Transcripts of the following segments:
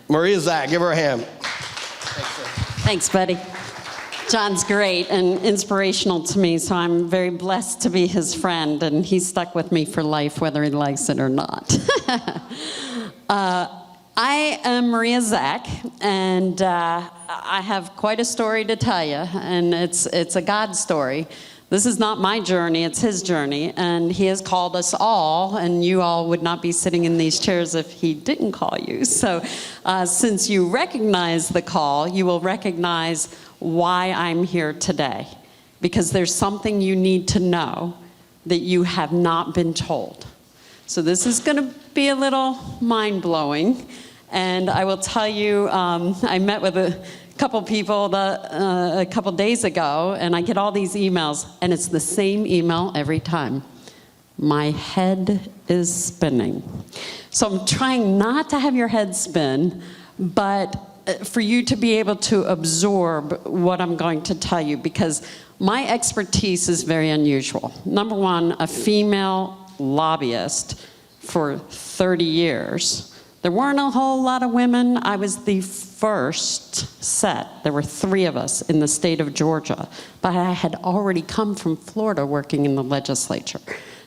Maria Zack, give her a hand. Thanks, buddy. John's great and inspirational to me, so I'm very blessed to be his friend, and he's stuck with me for life, whether he likes it or not. I am Maria Zack, and I have quite a story to tell you, and it's a God story. This is not my journey, it's his journey, and he has called us all, and you all would not be sitting in these chairs if he didn't call you. So since you recognize the call, you will recognize why I'm here today, because there's something you need to know that you have not been told. So this is going to be a little mind-blowing, and I will tell you, I met with a couple people a couple days ago, and I get all these emails, and it's the same email every time. My head is spinning. So I'm trying not to have your head spin, but for you to be able to absorb what I'm going to tell you, because my expertise is very unusual. Number one, a female lobbyist for 30 years. There weren't a whole lot of women. I was the first set. There were 3 of us in the state of Georgia, but I had already come from Florida working in the legislature.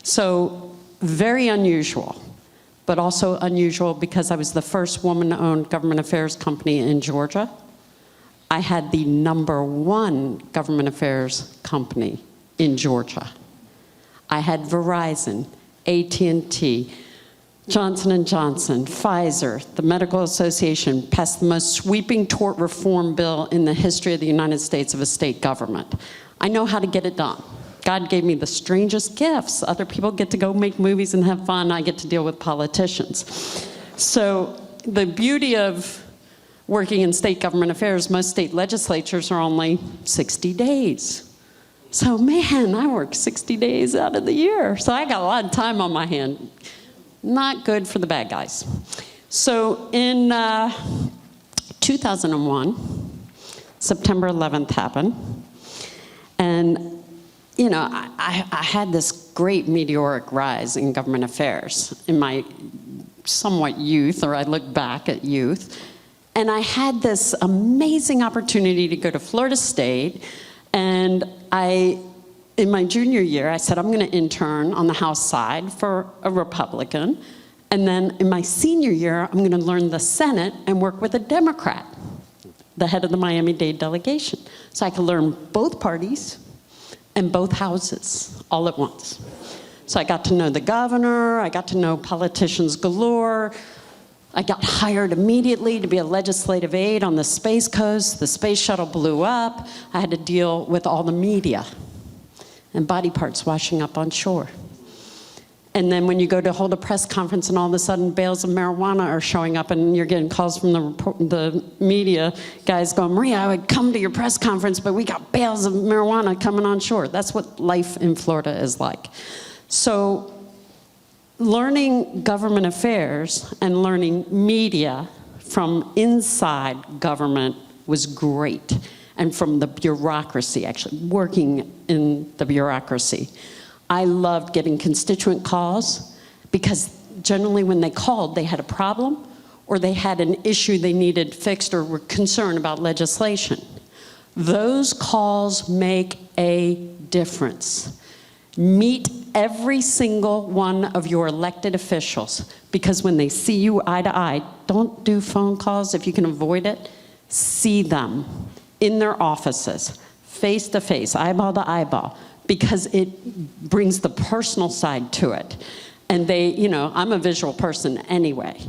So very unusual, but also unusual because I was the first woman-owned government affairs company in Georgia. I had the #1 government affairs company in Georgia. I had Verizon, AT&T, Johnson & Johnson, Pfizer, the Medical Association passed the most sweeping tort reform bill in the history of the United States of a state government. I know how to get it done. God gave me the strangest gifts. Other people get to go make movies and have fun. I get to deal with politicians. So the beauty of working in state government affairs, most state legislatures are only 60 days. So man, I work 60 days out of the year. So I got a lot of time on my hand. Not good for the bad guys. So in 2001, September 11th happened. And you know, I had this great meteoric rise in government affairs in my somewhat youth, or I look back at youth. And I had this amazing opportunity to go to Florida State. And in my junior year, I said, I'm going to intern on the House side for a Republican. And then in my senior year, I'm going to learn the Senate and work with a Democrat, the head of the Miami-Dade delegation. So I could learn both parties and both houses all at once. So I got to know the governor, I got to know politicians galore. I got hired immediately to be a legislative aide on the Space Coast. The space shuttle blew up. I had to deal with all the media and body parts washing up on shore. And then when you go to hold a press conference and all of a sudden bales of marijuana are showing up and you're getting calls from the media guys going, Maria, I would come to your press conference, but we got bales of marijuana coming on shore. That's what life in Florida is like. So learning government affairs and learning media from inside government was great. And from the bureaucracy, actually working in the bureaucracy. I loved getting constituent calls because generally when they called, they had a problem or they had an issue they needed fixed or were concerned about legislation. Those calls make a difference. Meet every single one of your elected officials because when they see you eye to eye, don't do phone calls if you can avoid it. See them in their offices, face to face, eyeball to eyeball, because it brings the personal side to it. And they, you know, I'm a visual person anyway.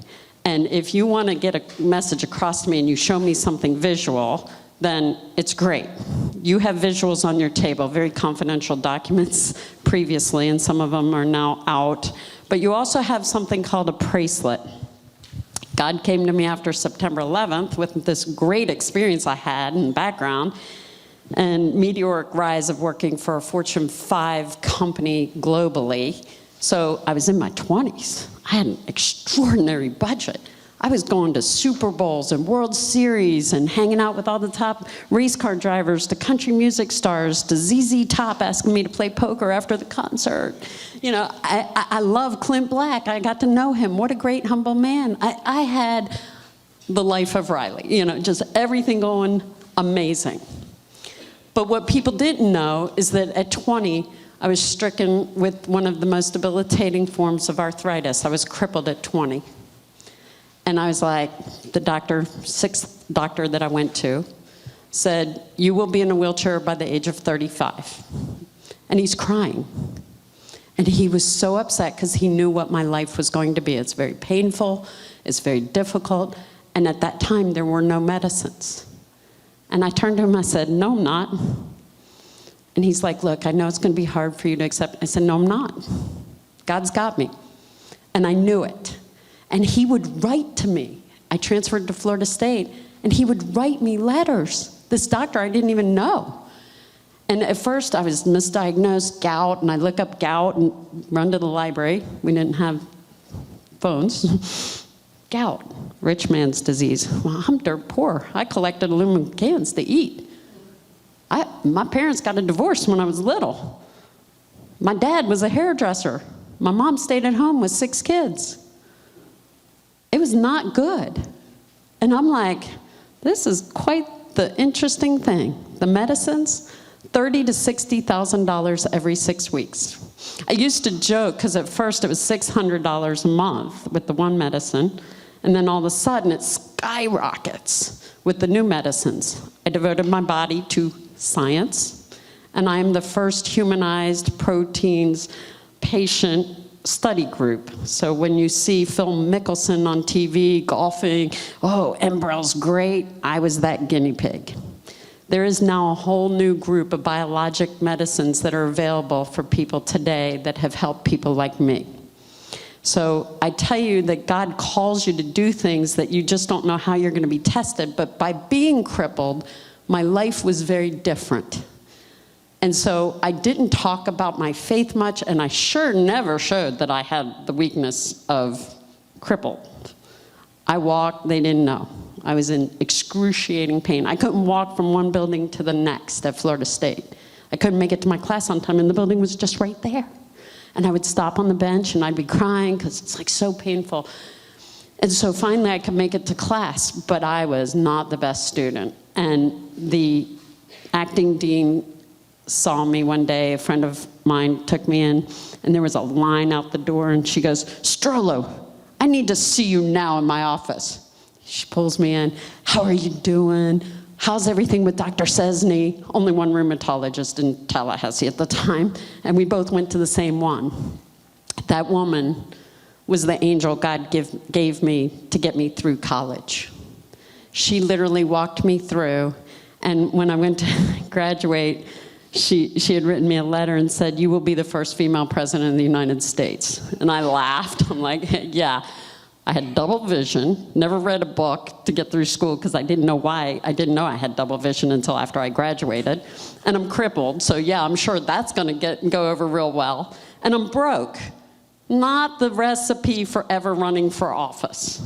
And if you want to get a message across to me and you show me something visual, then it's great. You have visuals on your table, very confidential documents previously, and some of them are now out. But you also have something called a bracelet. God came to me after September 11th with this great experience I had and background and meteoric rise of working for a Fortune 5 company globally. So I was in my 20s. I had an extraordinary budget. I was going to Super Bowls and World Series and hanging out with all the top race car drivers to country music stars to ZZ Top asking me to play poker after the concert. You know, I love Clint Black. I got to know him. What a great, humble man. I had the life of Riley, just everything going amazing. But what people didn't know is that at 20, I was stricken with one of the most debilitating forms of arthritis. I was crippled at 20. And I was like, sixth doctor that I went to said, you will be in a wheelchair by the age of 35. And he's crying. And he was so upset because he knew what my life was going to be. It's very painful, it's very difficult, and at that time there were no medicines. And I turned to him, I said, no, I'm not. And he's like, look, I know it's going to be hard for you to accept. I said, no, I'm not. God's got me. And I knew it. And he would write to me. I transferred to Florida State, and he would write me letters. This doctor I didn't even know. And at first I was misdiagnosed, gout, and I look up gout and run to the library. We didn't have phones. Gout, rich man's disease. Well, I'm dirt poor. I collected aluminum cans to eat. My parents got a divorce when I was little. My dad was a hairdresser. My mom stayed at home with 6 kids. It was not good. And I'm like, this is quite the interesting thing. The medicines, $30,000 to $60,000 every 6 weeks. I used to joke, because at first it was $600 a month with the one medicine, and then all of a sudden it skyrockets with the new medicines. I devoted my body to science, and I am the first humanized proteins patient study group. So when you see Phil Mickelson on TV golfing, oh, Embrel's great, I was that guinea pig. There is now a whole new group of biologic medicines that are available for people today that have helped people like me. So I tell you that God calls you to do things that you just don't know how you're going to be tested, but by being crippled, my life was very different. And so I didn't talk about my faith much, and I sure never showed that I had the weakness of crippled. I walked, they didn't know. I was in excruciating pain. I couldn't walk from one building to the next at Florida State. I couldn't make it to my class on time, and the building was just right there. And I would stop on the bench, and I'd be crying because it's like so painful. And so finally I could make it to class, but I was not the best student. And the acting dean saw me one day. A friend of mine took me in, and there was a line out the door, and she goes, Strollo, I need to see you now in my office. She pulls me in. How are you doing? How's everything with Dr. Cesney? Only one rheumatologist in Tallahassee at the time, and we both went to the same one. That woman was the angel God gave me to get me through college. She literally walked me through, and when I went to graduate, she had written me a letter and said, you will be the first female president of the United States. And I laughed. I'm like, yeah. I had double vision, never read a book to get through school because I didn't know why. I didn't know I had double vision until after I graduated. And I'm crippled, so yeah, I'm sure that's gonna go over real well. And I'm broke. Not the recipe for ever running for office,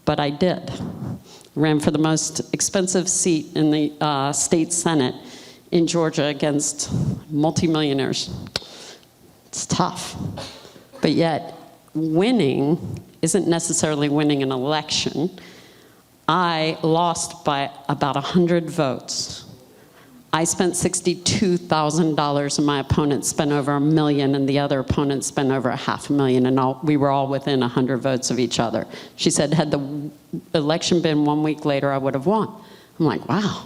but I did. Ran for the most expensive seat in the state Senate in Georgia against multimillionaires. It's tough, but yet winning isn't necessarily winning an election. I lost by about 100 votes. I spent $62,000 and my opponent spent over $1 million and the other opponent spent over $500,000 and we were all within 100 votes of each other. She said, had the election been 1 week later, I would have won. I'm like, wow.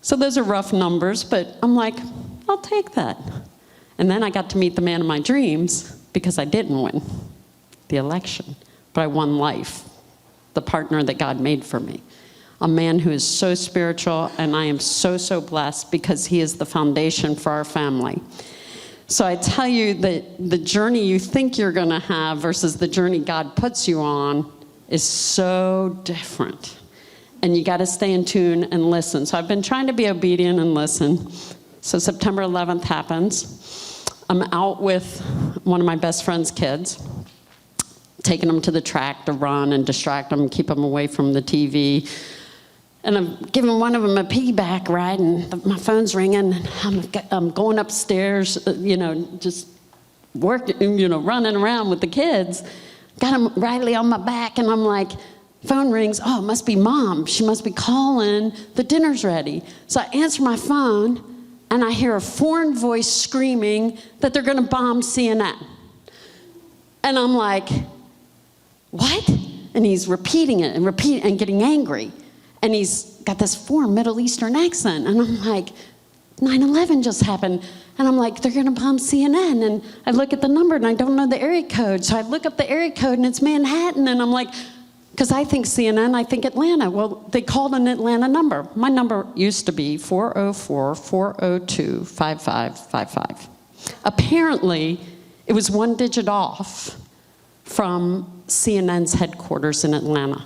So those are rough numbers, but I'm like, I'll take that. And then I got to meet the man of my dreams because I didn't win the election, but I won life, the partner that God made for me. A man who is so spiritual, and I am so, so blessed because he is the foundation for our family. So I tell you that the journey you think you're gonna have versus the journey God puts you on is so different. And you gotta stay in tune and listen. So I've been trying to be obedient and listen. So September 11th happens. I'm out with one of my best friend's kids, taking them to the track to run and distract them, keep them away from the TV. And I'm giving one of them a piggyback ride, and my phone's ringing, and I'm going upstairs, just working, running around with the kids. Got Riley on my back, and I'm like, Phone rings, oh, it must be Mom. She must be calling, the dinner's ready. So I answer my phone, and I hear a foreign voice screaming that they're gonna bomb CNN. And I'm like, what? And he's repeating it and getting angry. And he's got this foreign Middle Eastern accent. And I'm like, 9/11 just happened. And I'm like, they're gonna bomb CNN. And I look at the number and I don't know the area code. So I look up the area code and it's Manhattan. And I'm like, because I think CNN, I think Atlanta. Well, they called an Atlanta number. My number used to be 404-402-5555. Apparently, it was one digit off from CNN's headquarters in Atlanta.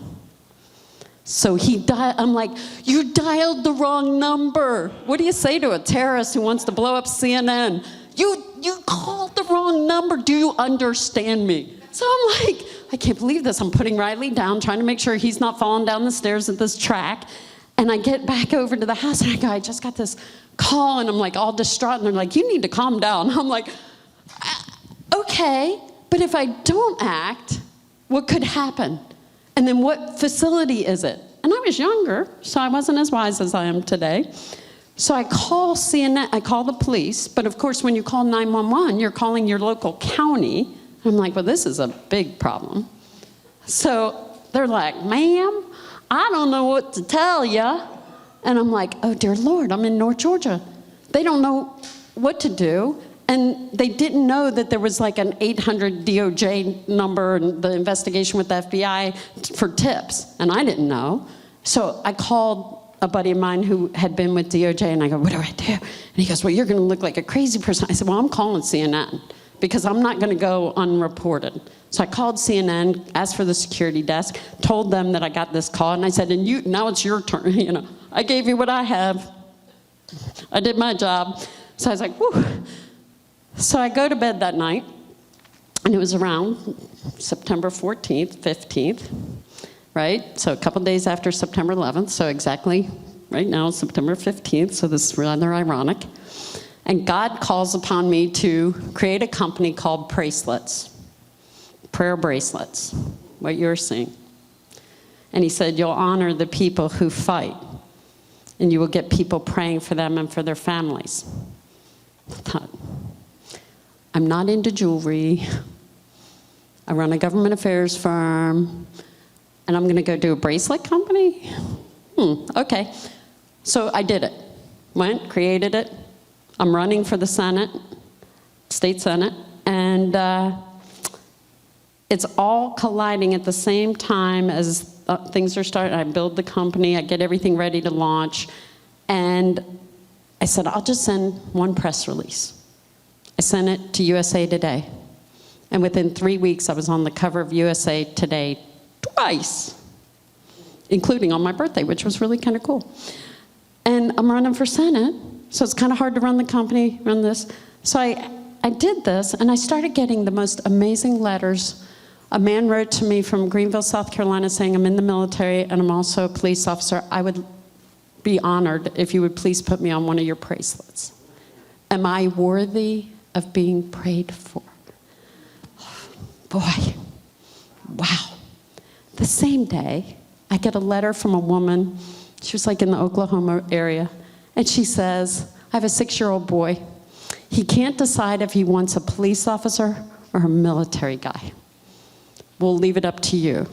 So I'm like, you dialed the wrong number. What do you say to a terrorist who wants to blow up CNN? You called the wrong number. Do you understand me? So I'm like, I can't believe this. I'm putting Riley down, trying to make sure he's not falling down the stairs at this track. And I get back over to the house and I go, I just got this call, and I'm like all distraught. And they're like, you need to calm down. I'm like, okay, but if I don't act, what could happen? And then what facility is it? And I was younger, so I wasn't as wise as I am today. So I call CNN, I call the police, but of course when you call 911, you're calling your local county. I'm like, well, this is a big problem. So they're like, ma'am, I don't know what to tell you. And I'm like, oh dear Lord, I'm in North Georgia. They don't know what to do. And they didn't know that there was like an 800 DOJ number and the investigation with the FBI for tips. And I didn't know. So I called a buddy of mine who had been with DOJ, and I go, what do I do? And he goes, well, you're gonna look like a crazy person. I said, well, I'm calling CNN because I'm not gonna go unreported. So I called CNN, asked for the security desk, told them that I got this call, and I said, and now it's your turn. You know, I gave you what I have. I did my job. So I was like, whew. So I go to bed that night, and it was around September 14th, 15th, right? So a couple days after September 11th, so exactly right now, September 15th, so this is rather ironic. And God calls upon me to create a company called Bracelets, prayer bracelets, what you're seeing. And he said, you'll honor the people who fight, and you will get people praying for them and for their families. I thought, I'm not into jewelry. I run a government affairs firm, and I'm gonna go do a bracelet company? Okay. So I did it. Went, created it. I'm running for the Senate, state Senate, and it's all colliding at the same time as things are starting. I build the company, I get everything ready to launch, and I said, I'll just send one press release. I sent it to USA Today. And within 3 weeks, I was on the cover of USA Today twice, including on my birthday, which was really kind of cool. And I'm running for Senate, so it's kind of hard to run the company, run this. So I did this, and I started getting the most amazing letters. A man wrote to me from Greenville, South Carolina, saying, I'm in the military, and I'm also a police officer. I would be honored if you would please put me on one of your bracelets. Am I worthy of being prayed for? Boy, wow. The same day, I get a letter from a woman. She was like in the Oklahoma area. And she says, I have a 6-year-old boy. He can't decide if he wants a police officer or a military guy. We'll leave it up to you.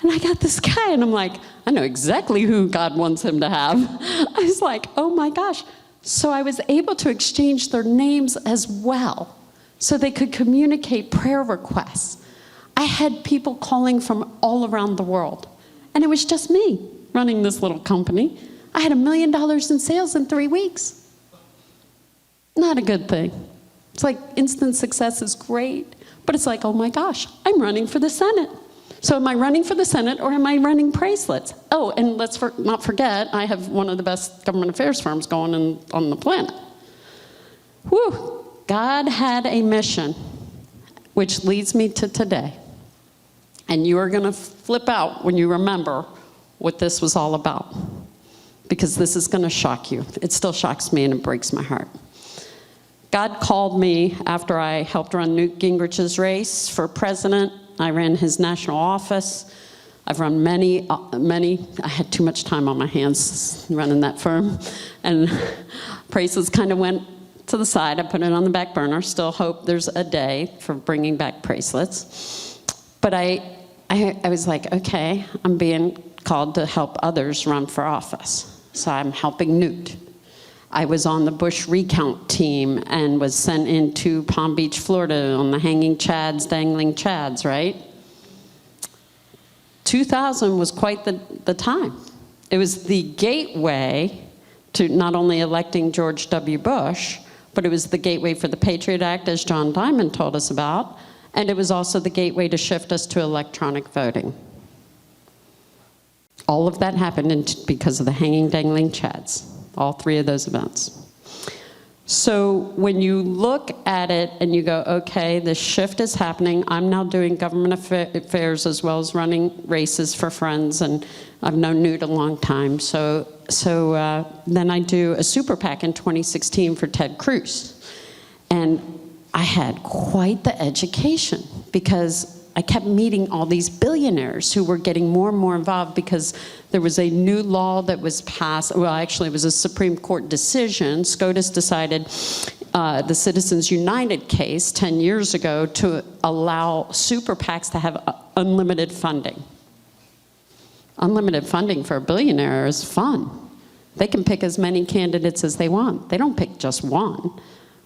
And I got this guy, and I'm like, I know exactly who God wants him to have. I was like, oh my gosh. So I was able to exchange their names as well, so they could communicate prayer requests. I had people calling from all around the world, and it was just me running this little company. I had $1 million in sales in 3 weeks. Not a good thing. It's like instant success is great, but it's like, oh my gosh, I'm running for the Senate. So am I running for the Senate, or am I running bracelets? Oh, and let's not forget, I have one of the best government affairs firms going on the planet. Whew. God had a mission, which leads me to today. And you are gonna flip out when you remember what this was all about, because this is gonna shock you. It still shocks me, and it breaks my heart. God called me after I helped run Newt Gingrich's race for president. I ran his national office. I've run many, I had too much time on my hands running that firm, and bracelets kind of went to the side. I put it on the back burner. Still hope there's a day for bringing back bracelets. But I was like, okay, I'm being called to help others run for office. So I'm helping Newt. I was on the Bush recount team and was sent into Palm Beach, Florida on the hanging chads, dangling chads, right? 2000 was quite the time. It was the gateway to not only electing George W. Bush, but it was the gateway for the Patriot Act, as John Diamond told us about, and it was also the gateway to shift us to electronic voting. All of that happened because of the hanging, dangling chads, all three of those events. So when you look at it and you go, okay, the shift is happening. I'm now doing government affairs as well as running races for friends, and I've known Newt a long time. So then I do a super PAC in 2016 for Ted Cruz. And I had quite the education because I kept meeting all these billionaires who were getting more and more involved because there was a new law that was passed. Well, actually, it was a Supreme Court decision. SCOTUS decided the Citizens United case 10 years ago to allow super PACs to have unlimited funding. Unlimited funding for a billionaire is fun. They can pick as many candidates as they want. They don't pick just one.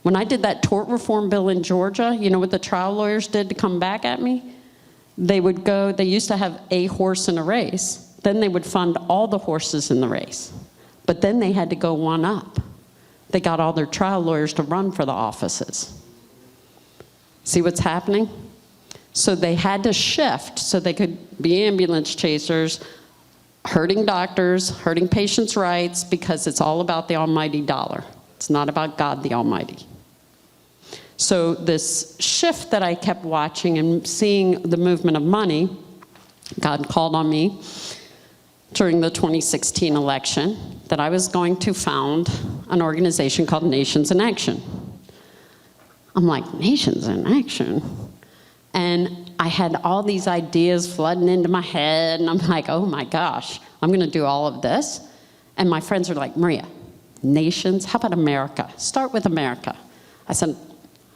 When I did that tort reform bill in Georgia, you know what the trial lawyers did to come back at me? They would go, they used to have a horse in a race. Then they would fund all the horses in the race. But then they had to go one up. They got all their trial lawyers to run for the offices. See what's happening? So they had to shift so they could be ambulance chasers, hurting doctors, hurting patients' rights, because it's all about the almighty dollar. It's not about God the Almighty. So this shift that I kept watching and seeing the movement of money, God called on me during the 2016 election that I was going to found an organization called Nations in Action. I'm like, Nations in Action? And I had all these ideas flooding into my head, and I'm like, oh my gosh, I'm gonna do all of this. And my friends are like, Maria, nations, how about America? Start with America. I said,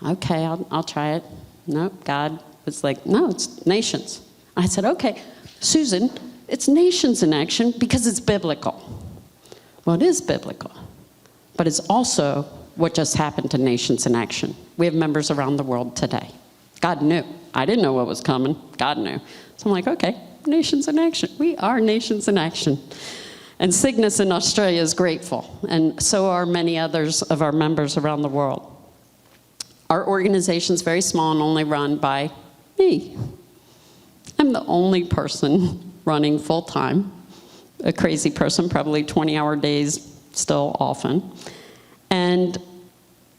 okay, I'll try it. No, God was like, no, it's nations. I said, okay, Susan, it's Nations in Action because it's biblical. Well, it is biblical, but it's also what just happened to Nations in Action. We have members around the world today. God knew. I didn't know what was coming. God knew. So I'm like, okay, Nations in Action. We are Nations in Action. And Cygnus in Australia is grateful, and so are many others of our members around the world. Our organization's very small and only run by me. I'm the only person running full-time, a crazy person, probably 20-hour days still often. And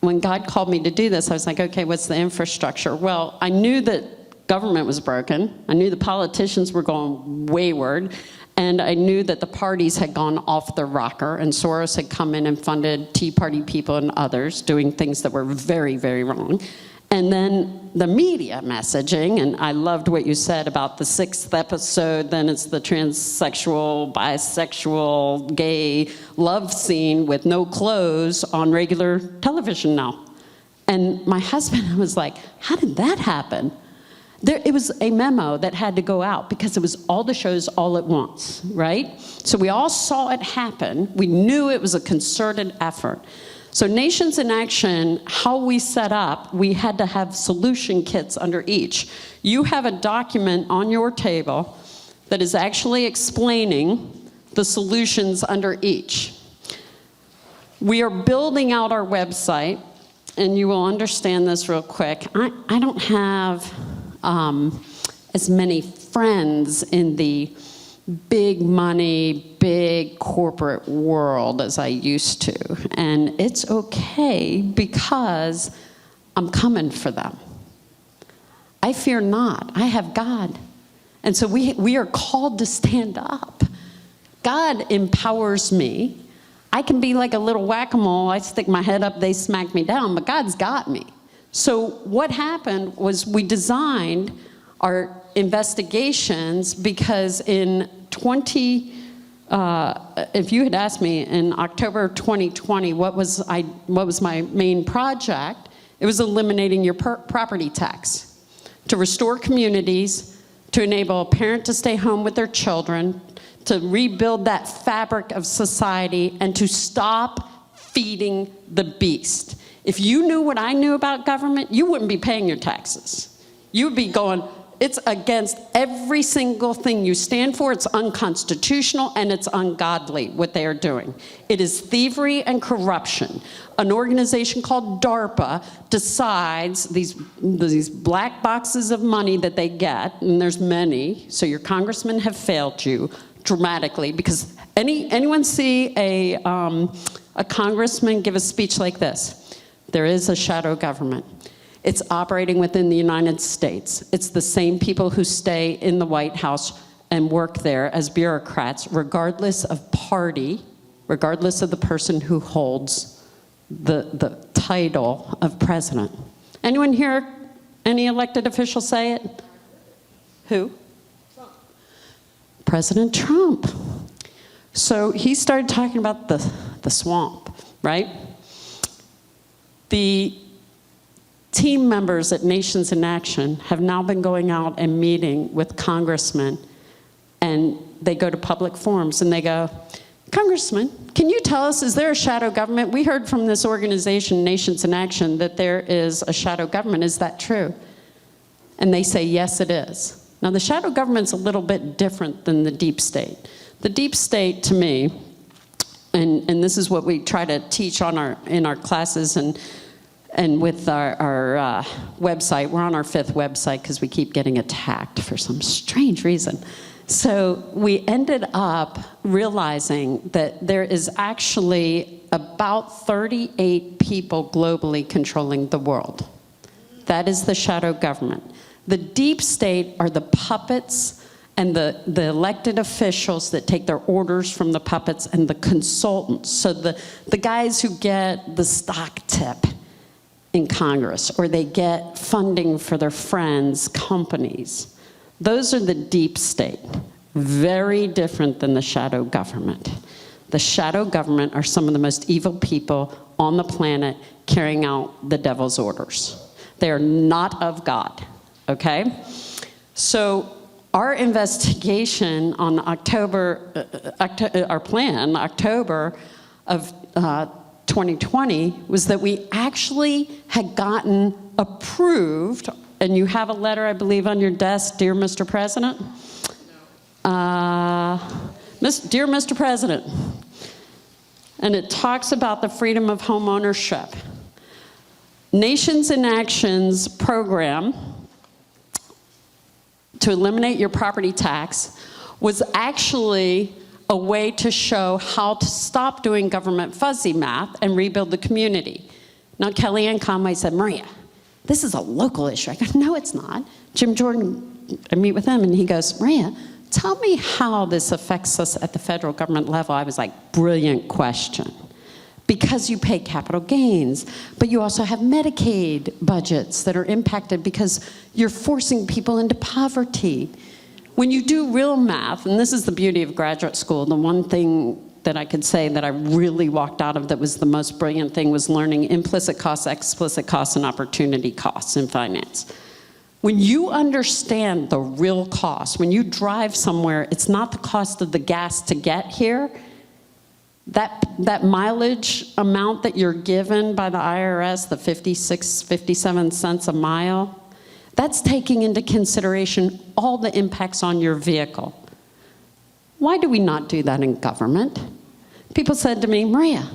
when God called me to do this, I was like, okay, what's the infrastructure? Well, I knew that government was broken. I knew the politicians were going wayward. And I knew that the parties had gone off their rocker, and Soros had come in and funded Tea Party people and others doing things that were very, very wrong. And then the media messaging, and I loved what you said about the 6th episode, then it's the transsexual, bisexual, gay love scene with no clothes on regular television now. And my husband was like, how did that happen? It was a memo that had to go out because it was all the shows all at once, right? So we all saw it happen. We knew it was a concerted effort. So Nations in Action, how we set up, we had to have solution kits under each. You have a document on your table that is actually explaining the solutions under each. We are building out our website, and you will understand this real quick. I don't have as many friends in the big money, big corporate world as I used to. And it's okay because I'm coming for them. I fear not. I have God. And so we are called to stand up. God empowers me. I can be like a little whack-a-mole. I stick my head up, they smack me down, but God's got me. So what happened was we designed are investigations because in if you had asked me in October 2020 what was my main project, it was eliminating your property tax to restore communities, to enable a parent to stay home with their children, to rebuild that fabric of society, and to stop feeding the beast. If you knew what I knew about government, you wouldn't be paying your taxes. You would be going, it's against every single thing you stand for. It's unconstitutional and it's ungodly what they are doing. It is thievery and corruption. An organization called DARPA decides these black boxes of money that they get, and there's many, so your congressmen have failed you dramatically, because anyone see a congressman give a speech like this? There is a shadow government. It's operating within the United States. It's the same people who stay in the White House and work there as bureaucrats, regardless of party, regardless of the person who holds the title of president. Anyone here, any elected official say it? Who? Trump. President Trump. So he started talking about the swamp, right? The team members at Nations in Action have now been going out and meeting with congressmen, and they go to public forums and they go, Congressman, can you tell us, is there a shadow government? We heard from this organization, Nations in Action, that there is a shadow government. Is that true? And they say, yes, it is. Now, the shadow government's a little bit different than the deep state. The deep state, to me, and this is what we try to teach in our classes and with our website. We're on our 5th website because we keep getting attacked for some strange reason. So we ended up realizing that there is actually about 38 people globally controlling the world. That is the shadow government. The deep state are the puppets and the elected officials that take their orders from the puppets, and the consultants. So the guys who get the stock tip in Congress, or they get funding for their friends' companies. Those are the deep state. Very different than the shadow government. The shadow government are some of the most evil people on the planet carrying out the devil's orders. They are not of God, okay? So our investigation on October of 2020 was that we actually had gotten approved, and you have a letter, I believe, on your desk, Dear Mr. President. Dear Mr. President, and it talks about the freedom of home ownership. Nations in Action's program to eliminate your property tax was actually a way to show how to stop doing government fuzzy math and rebuild the community. Now, Kellyanne Conway said, Maria, this is a local issue. I go, no, it's not. Jim Jordan, I meet with him, and he goes, Maria, tell me how this affects us at the federal government level. I was like, brilliant question. Because you pay capital gains, but you also have Medicaid budgets that are impacted because you're forcing people into poverty. When you do real math, and this is the beauty of graduate school, the one thing that I could say that I really walked out of that was the most brilliant thing was learning implicit costs, explicit costs, and opportunity costs in finance. When you understand the real cost, when you drive somewhere, it's not the cost of the gas to get here. That mileage amount that you're given by the IRS, the 56, 57 cents a mile, that's taking into consideration all the impacts on your vehicle. Why do we not do that in government? People said to me, Maria,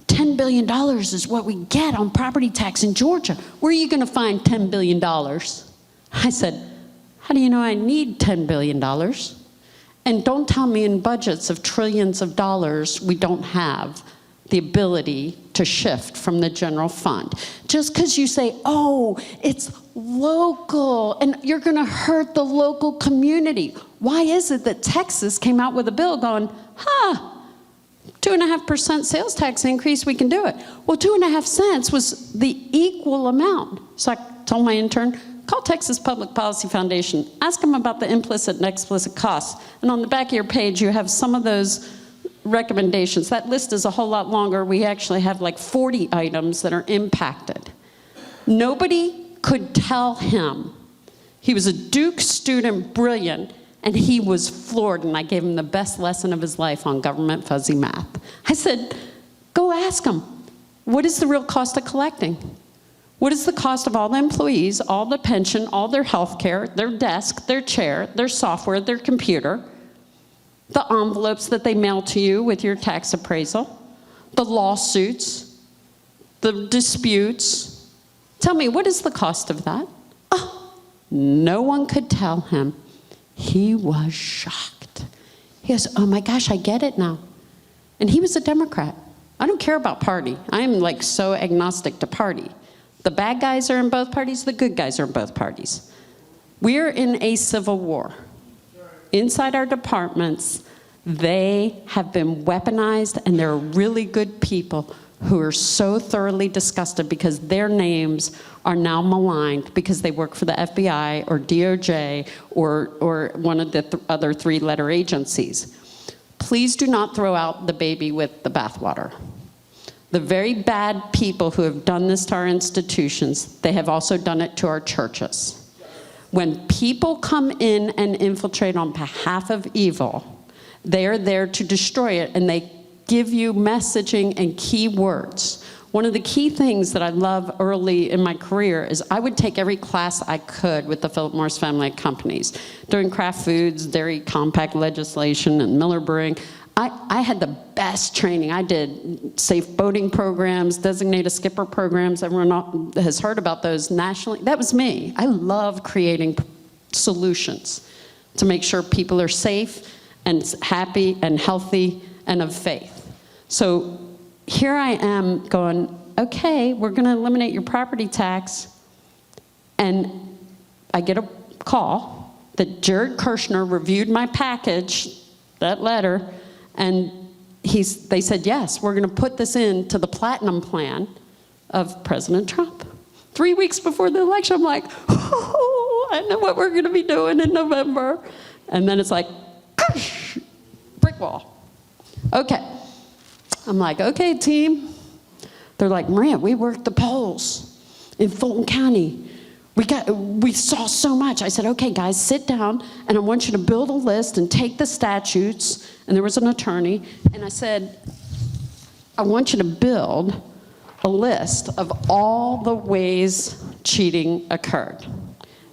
$10 billion is what we get on property tax in Georgia. Where are you going to find $10 billion? I said, how do you know I need $10 billion? And don't tell me in budgets of trillions of dollars we don't have the ability to shift from the general fund. Just because you say, oh, it's local, and you're going to hurt the local community. Why is it that Texas came out with a bill going, 2.5% sales tax increase, we can do it? Well, 2.5 cents was the equal amount. So I told my intern, call Texas Public Policy Foundation, ask them about the implicit and explicit costs. And on the back of your page, you have some of those recommendations. That list is a whole lot longer. We actually have like 40 items that are impacted. Nobody could tell him. He was a Duke student, brilliant, and he was floored, and I gave him the best lesson of his life on government fuzzy math. I said, go ask him, what is the real cost of collecting? What is the cost of all the employees, all the pension, all their health care, their desk, their chair, their software, their computer, the envelopes that they mail to you with your tax appraisal, the lawsuits, the disputes? Tell me, what is the cost of that? Oh, no one could tell him. He was shocked. He goes, oh my gosh, I get it now. And he was a Democrat. I don't care about party. I am like so agnostic to party. The bad guys are in both parties, the good guys are in both parties. We're in a civil war. Inside our departments, they have been weaponized, and there are really good people who are so thoroughly disgusted because their names are now maligned because they work for the FBI or DOJ or one of the other three-letter agencies. Please do not throw out the baby with the bathwater. The very bad people who have done this to our institutions, they have also done it to our churches. When people come in and infiltrate on behalf of evil, they are there to destroy it, and they give you messaging and key words. One of the key things that I love early in my career is I would take every class I could with the Philip Morris family of companies. During Kraft Foods, Dairy Compact legislation, and Miller Brewing, I had the best training. I did safe boating programs, designated skipper programs. Everyone has heard about those nationally. That was me. I love creating solutions to make sure people are safe and happy and healthy and of faith. So here I am going, okay, we're going to eliminate your property tax. And I get a call that Jared Kirshner reviewed my package, that letter, and they said, yes, we're going to put this into the platinum plan of President Trump. 3 weeks before the election, I'm like, oh, I know what we're going to be doing in November. And then it's like, brick wall. Okay. I'm like, okay, team. They're like, Maria, we worked the polls in Fulton County. We saw so much. I said, okay, guys, sit down, and I want you to build a list and take the statutes. And there was an attorney, and I said, I want you to build a list of all the ways cheating occurred.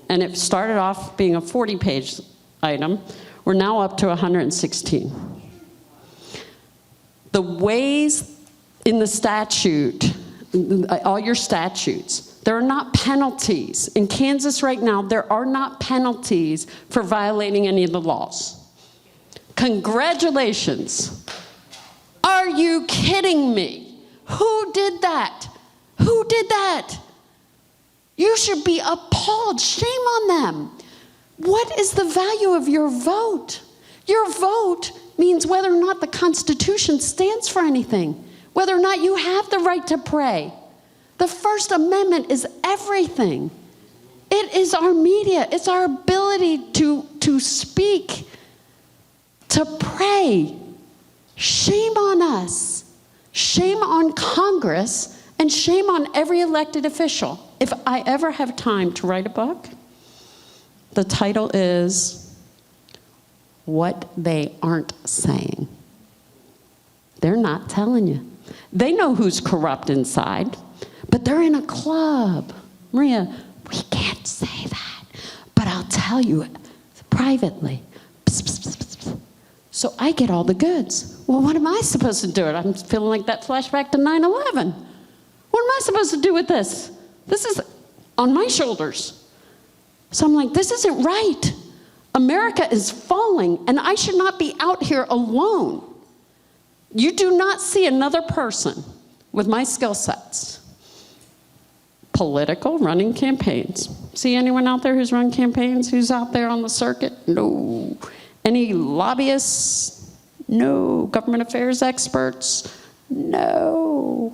And it started off being a 40-page item. We're now up to 116. The ways in the statute, all your statutes, there are not penalties. In Kansas right now, there are not penalties for violating any of the laws. Congratulations. Are you kidding me? Who did that? Who did that? You should be appalled. Shame on them. What is the value of your vote? Your vote means whether or not the Constitution stands for anything, whether or not you have the right to pray. The First Amendment is everything. It is our media. It's our ability to speak, to pray. Shame on us. Shame on Congress, and shame on every elected official. If I ever have time to write a book, the title is What They Aren't Saying. They're not telling you. They know who's corrupt inside, but they're in a club. Maria, we can't say that, but I'll tell you privately. Psst, psst, psst, psst. So I get all the goods. Well, what am I supposed to do? I'm feeling like that flashback to 9/11. What am I supposed to do with this? This is on my shoulders. So I'm like, this isn't right. America is falling, and I should not be out here alone. You do not see another person with my skill sets. Political, running campaigns. See anyone out there who's run campaigns, who's out there on the circuit? No. Any lobbyists? No. Government affairs experts? No.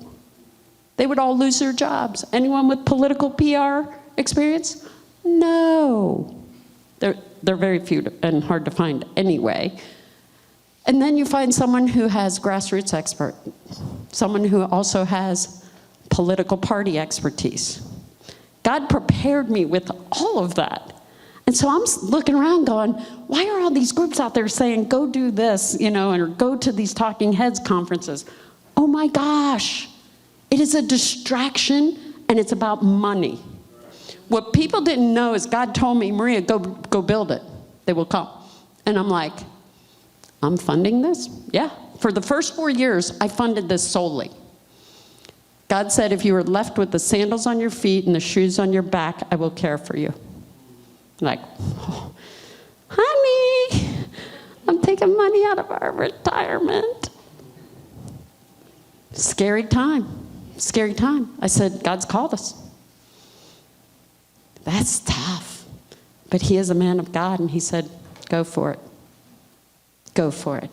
They would all lose their jobs. Anyone with political PR experience? No. They're very few and hard to find anyway. And then you find someone who has grassroots expert, someone who also has political party expertise. God prepared me with all of that. And so I'm looking around going, why are all these groups out there saying, go do this, or go to these talking heads conferences? Oh my gosh, it is a distraction and it's about money. What people didn't know is God told me, Maria, go build it. They will come. And I'm like, I'm funding this? Yeah. For the first 4 years, I funded this solely. God said, if you are left with the sandals on your feet and the shoes on your back, I will care for you. Like, oh, honey, I'm taking money out of our retirement. Scary time. Scary time. I said, God's called us. That's tough. But he is a man of God, and he said, go for it. Go for it.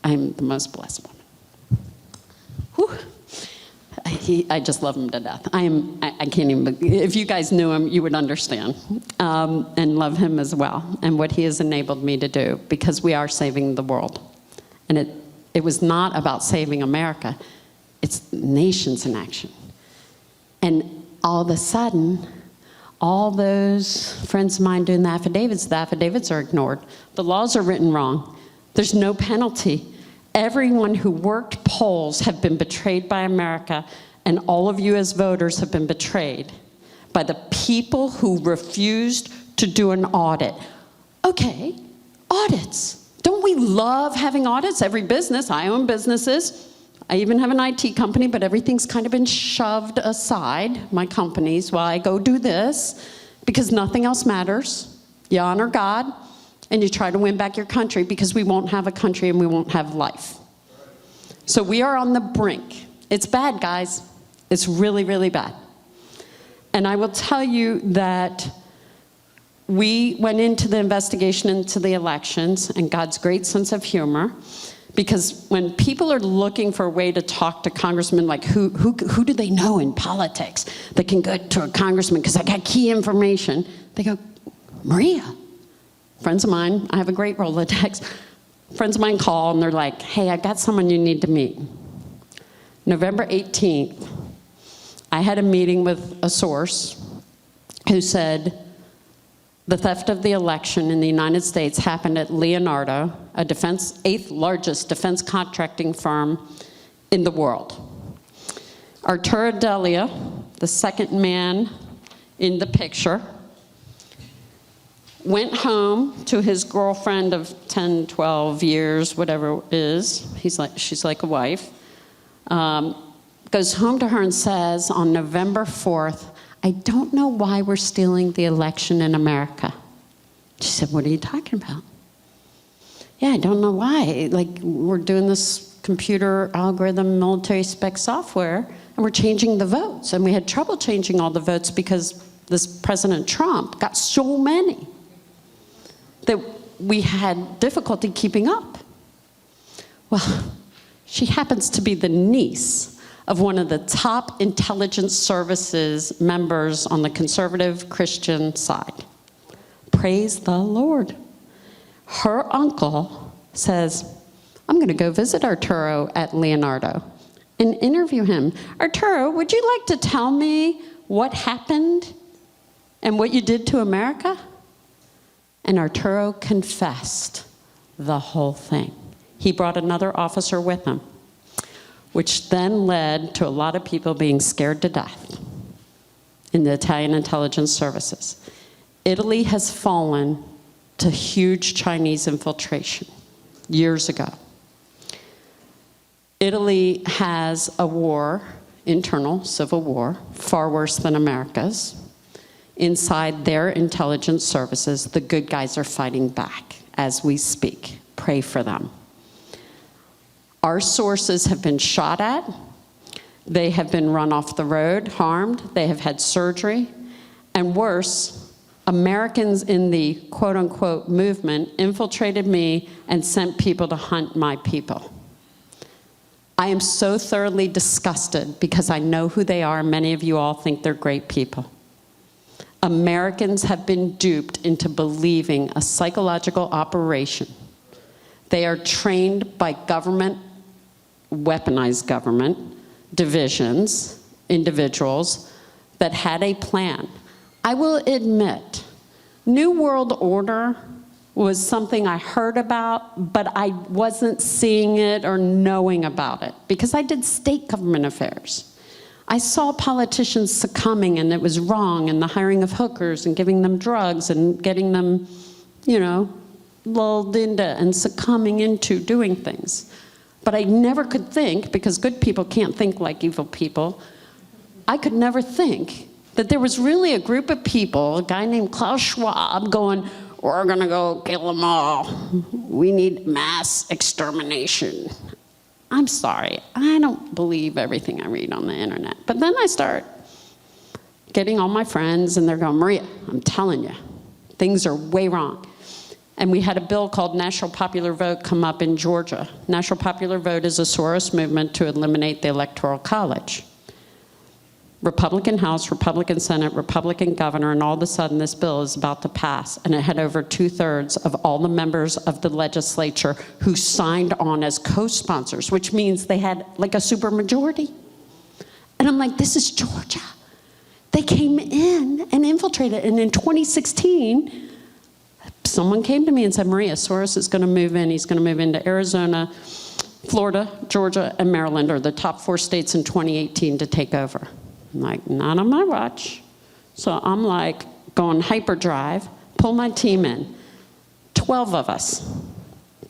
I'm the most blessed woman. Whew. I just love him to death. I can't even, if you guys knew him, you would understand, and love him as well, and what he has enabled me to do, because we are saving the world. And it was not about saving America. It's nations in action. And all of a sudden, all those friends of mine doing the affidavits are ignored. The laws are written wrong. There's no penalty. Everyone who worked polls have been betrayed by America, and all of you as voters have been betrayed by the people who refused to do an audit. Okay, audits. Don't we love having audits? Every business, I own businesses. I even have an IT company, but everything's kind of been shoved aside, my companies, while I go do this, because nothing else matters. You honor God, and you try to win back your country, because we won't have a country and we won't have life. So we are on the brink. It's bad, guys. It's really, really bad. And I will tell you that we went into the investigation into the elections, and God's great sense of humor, because when people are looking for a way to talk to congressmen, like who do they know in politics that can go to a congressman, because I got key information, they go, Maria. Friends of mine, I have a great Rolodex. Friends of mine call and they're like, hey, I got someone you need to meet. November 18th, I had a meeting with a source who said the theft of the election in the United States happened at Leonardo, a eighth largest defense contracting firm in the world. Arturo Delia, the second man in the picture, went home to his girlfriend of 10, 12 years, whatever it is. She's like a wife. Goes home to her and says on November 4th, I don't know why we're stealing the election in America. She said, what are you talking about? Yeah, I don't know why. Like, we're doing this computer algorithm, military spec software, and we're changing the votes. And we had trouble changing all the votes because this President Trump got so many that we had difficulty keeping up. Well, she happens to be the niece of one of the top intelligence services members on the conservative Christian side. Praise the Lord. Her uncle says, I'm gonna go visit Arturo at Leonardo and interview him. Arturo, would you like to tell me what happened and what you did to America? And Arturo confessed the whole thing. He brought another officer with him, which then led to a lot of people being scared to death in the Italian intelligence services. Italy has fallen to huge Chinese infiltration years ago. Italy has a war, internal civil war, far worse than America's. Inside their intelligence services, the good guys are fighting back as we speak. Pray for them. Our sources have been shot at. They have been run off the road, harmed. They have had surgery. And worse, Americans in the quote-unquote movement infiltrated me and sent people to hunt my people. I am so thoroughly disgusted because I know who they are. Many of you all think they're great people. Americans have been duped into believing a psychological operation. They are trained by government, weaponized government, divisions, individuals that had a plan. I will admit, New World Order was something I heard about, but I wasn't seeing it or knowing about it because I did state government affairs. I saw politicians succumbing and it was wrong, and the hiring of hookers and giving them drugs and getting them, you know, lulled into and succumbing into doing things. But I never could think, because good people can't think like evil people, I could never think that there was really a group of people, a guy named Klaus Schwab, going, we're gonna go kill them all. We need mass extermination. I'm sorry, I don't believe everything I read on the internet. But then I start getting all my friends and they're going, Maria, I'm telling you, things are way wrong. And we had a bill called National Popular Vote come up in Georgia. National Popular Vote is a Soros movement to eliminate the Electoral College. Republican House, Republican Senate, Republican governor, and all of a sudden this bill is about to pass, and it had over 2/3 of all the members of the legislature who signed on as co-sponsors, which means they had like a supermajority. And I'm like, this is Georgia. They came in and infiltrated, and in 2016, someone came to me and said, Maria, Soros is gonna move in, he's gonna move into Arizona, Florida, Georgia, and Maryland are the top 4 states in 2018 to take over. I'm like, not on my watch. So I'm like going hyperdrive, pull my team in. 12 of us,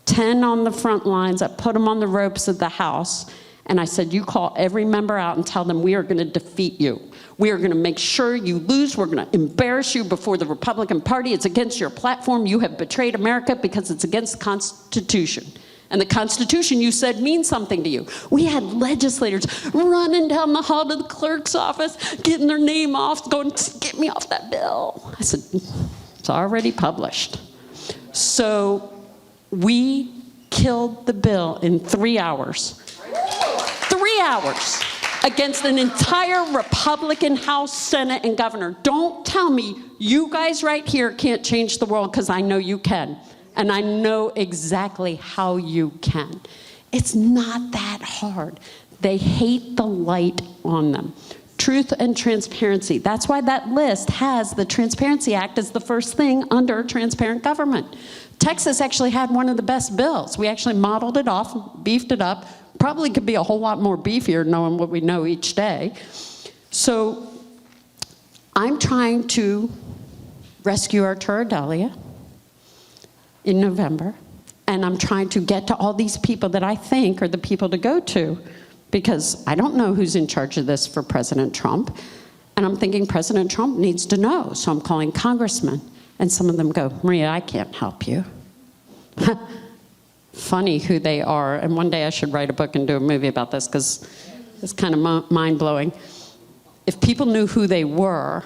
10 on the front lines. I put them on the ropes of the House, and I said, you call every member out and tell them we are gonna defeat you. We are gonna make sure you lose. We're gonna embarrass you before the Republican Party. It's against your platform. You have betrayed America because it's against the Constitution. And the Constitution, you said, means something to you. We had legislators running down the hall to the clerk's office, getting their name off, going, get me off that bill. I said, it's already published. So we killed the bill in 3 hours. 3 hours against an entire Republican House, Senate, and governor. Don't tell me you guys right here can't change the world, because I know you can. And I know exactly how you can. It's not that hard. They hate the light on them. Truth and transparency. That's why that list has the Transparency Act as the first thing under transparent government. Texas actually had one of the best bills. We actually modeled it off, beefed it up. Probably could be a whole lot more beefier knowing what we know each day. So I'm trying to rescue Arturo Delia in November, and I'm trying to get to all these people that I think are the people to go to, because I don't know who's in charge of this for President Trump, and I'm thinking President Trump needs to know, so I'm calling congressmen, and some of them go, Maria, I can't help you. Funny who they are, and one day I should write a book and do a movie about this, because it's kind of mind-blowing. If people knew who they were,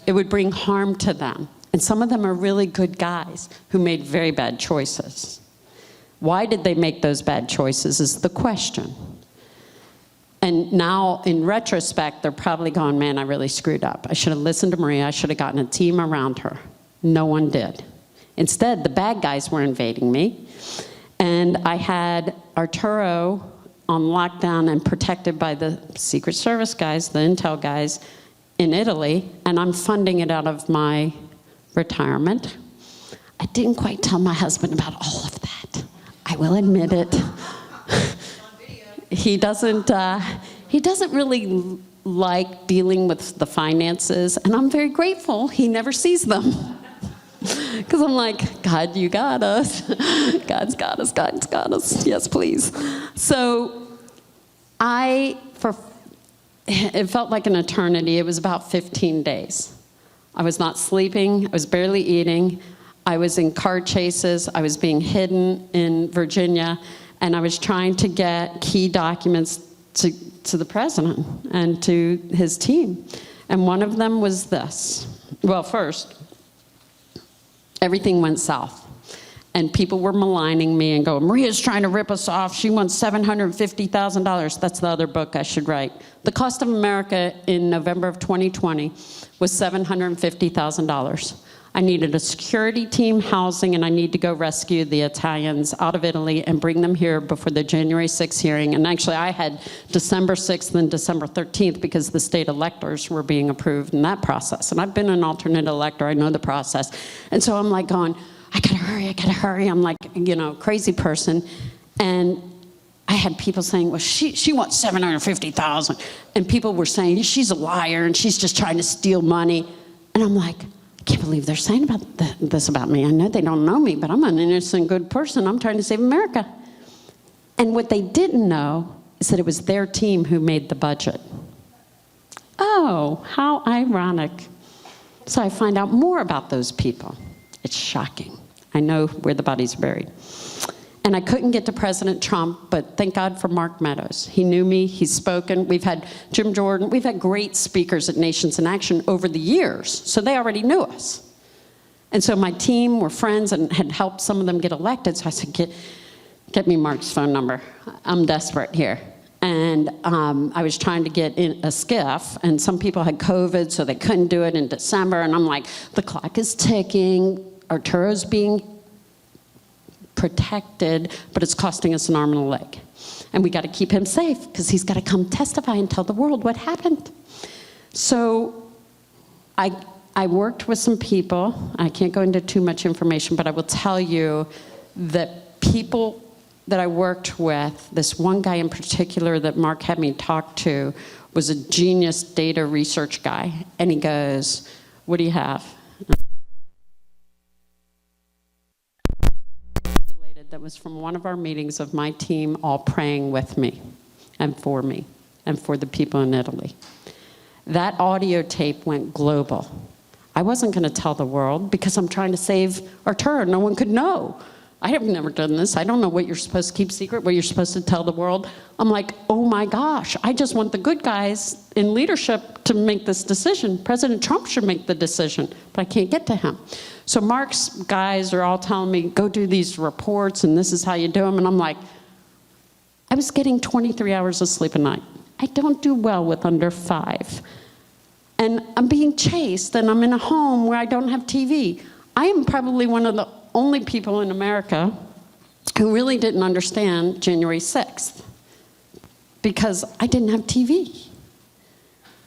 it would bring harm to them. And some of them are really good guys who made very bad choices. Why did they make those bad choices is the question. And now, in retrospect, they're probably going, man, I really screwed up. I should have listened to Maria. I should have gotten a team around her. No one did. Instead, the bad guys were invading me. And I had Arturo on lockdown and protected by the Secret Service guys, the intel guys in Italy, and I'm funding it out of my retirement. I didn't quite tell my husband about all of that. I will admit it. He doesn't really like dealing with the finances, and I'm very grateful he never sees them. Because I'm like, God, you got us. God's got us, God's got us. Yes, please. So it felt like an eternity. It was about 15 days. I was not sleeping, I was barely eating, I was in car chases, I was being hidden in Virginia, and I was trying to get key documents to the president and to his team. And one of them was this. Well, first, everything went south. And people were maligning me and going, Maria's trying to rip us off. She wants $750,000. That's the other book I should write. The Cost of America in November of 2020 was $750,000. I needed a security team, housing, and I need to go rescue the Italians out of Italy and bring them here before the January 6th hearing. And actually, I had December 6th and December 13th because the state electors were being approved in that process. And I've been an alternate elector. I know the process. And so I'm like going, I gotta hurry, I gotta hurry. I'm like, you know, crazy person. And I had people saying, well, she wants $750,000. And people were saying, she's a liar and she's just trying to steal money. And I'm like, I can't believe they're saying this about me. I know they don't know me, but I'm an innocent, good person. I'm trying to save America. And what they didn't know is that it was their team who made the budget. Oh, how ironic. So I find out more about those people. It's shocking. I know where the bodies are buried. And I couldn't get to President Trump, but thank God for Mark Meadows. He knew me, he's spoken. We've had Jim Jordan, we've had great speakers at Nations in Action over the years, so they already knew us. And so my team were friends and had helped some of them get elected, so I said, get me Mark's phone number. I'm desperate here. And I was trying to get in a skiff, and some people had COVID, so they couldn't do it in December, and I'm like, the clock is ticking, Arturo's being protected, but it's costing us an arm and a leg. And we got to keep him safe because he's got to come testify and tell the world what happened. So I worked with some people. I can't go into too much information, but I will tell you that people that I worked with, this one guy in particular that Mark had me talk to, was a genius data research guy. And he goes, what do you have? That was from one of our meetings of my team all praying with me and for the people in Italy. That audio tape went global. I wasn't going to tell the world because I'm trying to save Arturo. No one could know. I have never done this. I don't know what you're supposed to keep secret, what you're supposed to tell the world. I'm like, oh my gosh, I just want the good guys in leadership to make this decision. President Trump should make the decision, but I can't get to him. So Mark's guys are all telling me, go do these reports and this is how you do them. And I'm like, I was getting 23 hours of sleep a night. I don't do well with under 5. And I'm being chased and I'm in a home where I don't have TV. I am probably one of the only people in America who really didn't understand January 6th because I didn't have TV.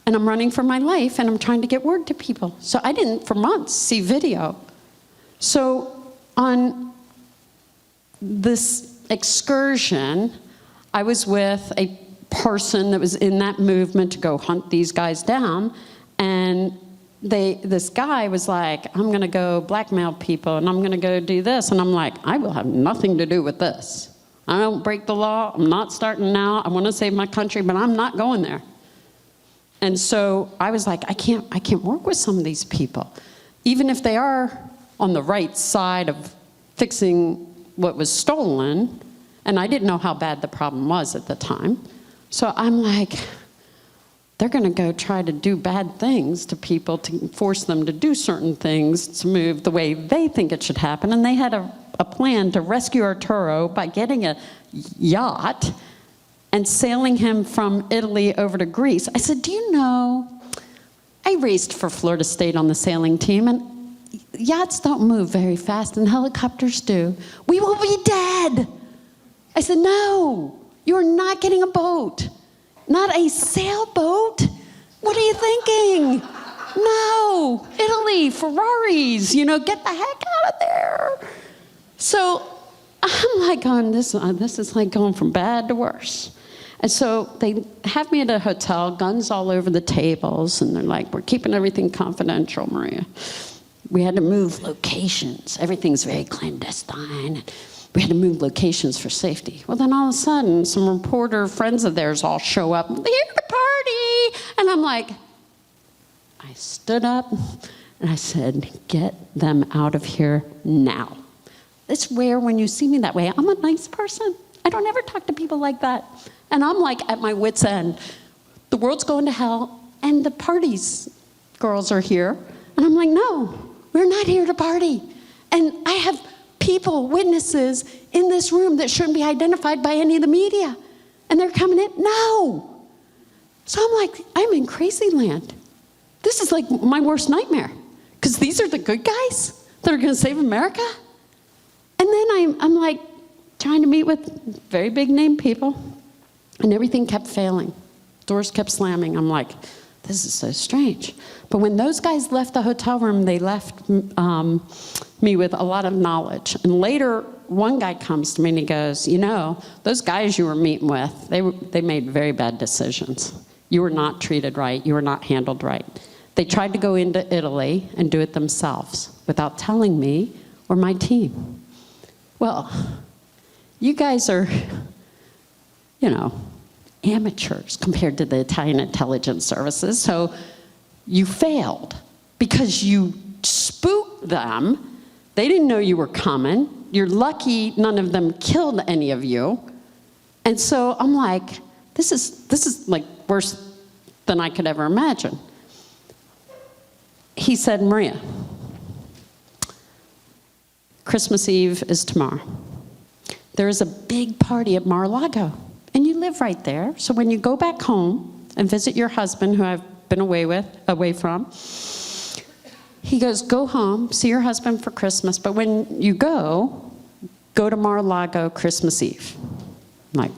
And I'm running for my life and I'm trying to get word to people. So I didn't, for months, see video. So on this excursion, I was with a person that was in that movement to go hunt these guys down, and this guy was like, I'm gonna go blackmail people and I'm gonna go do this. And I'm like, I will have nothing to do with this. I don't break the law, I'm not starting now, I wanna save my country, but I'm not going there. And so I was like, I can't work with some of these people. Even if they are on the right side of fixing what was stolen, and I didn't know how bad the problem was at the time. So I'm like, they're gonna go try to do bad things to people to force them to do certain things to move the way they think it should happen. And they had a plan to rescue Arturo by getting a yacht and sailing him from Italy over to Greece. I said, do you know, I raced for Florida State on the sailing team, and yachts don't move very fast and helicopters do. We will be dead. I said, no, you're not getting a boat. Not a sailboat? What are you thinking? No, Italy, Ferraris, you know, get the heck out of there. So I'm like going, this is like going from bad to worse. And so they have me at a hotel, guns all over the tables, and they're like, we're keeping everything confidential, Maria. We had to move locations. Everything's very clandestine. We had to move locations for safety. Well, then all of a sudden, some reporter friends of theirs all show up. They're here to party. And I'm like, I stood up and I said, get them out of here now. It's rare when you see me that way. I'm a nice person. I don't ever talk to people like that. And I'm like at my wit's end. The world's going to hell and the parties girls are here. And I'm like, no, we're not here to party. And I have people, witnesses in this room that shouldn't be identified by any of the media. And they're coming in, no. So I'm like, I'm in crazy land. This is like my worst nightmare. Because these are the good guys that are going to save America? And then I'm like trying to meet with very big name people, and everything kept failing. Doors kept slamming. I'm like, this is so strange. But when those guys left the hotel room, they left me with a lot of knowledge. And later, one guy comes to me and he goes, you know, those guys you were meeting with, they made very bad decisions. You were not treated right. You were not handled right. They tried to go into Italy and do it themselves without telling me or my team. Well, you guys are, you know, amateurs compared to the Italian intelligence services, so you failed because you spooked them. They didn't know you were coming. You're lucky none of them killed any of you. And so I'm like, this is like worse than I could ever imagine. He said, Maria, Christmas Eve is tomorrow. There is a big party at Mar-a-Lago, and you live right there. So when you go back home and visit your husband, who I've been away from, he goes, go home, see your husband for Christmas, but when you go to Mar-a-Lago Christmas Eve. I'm like,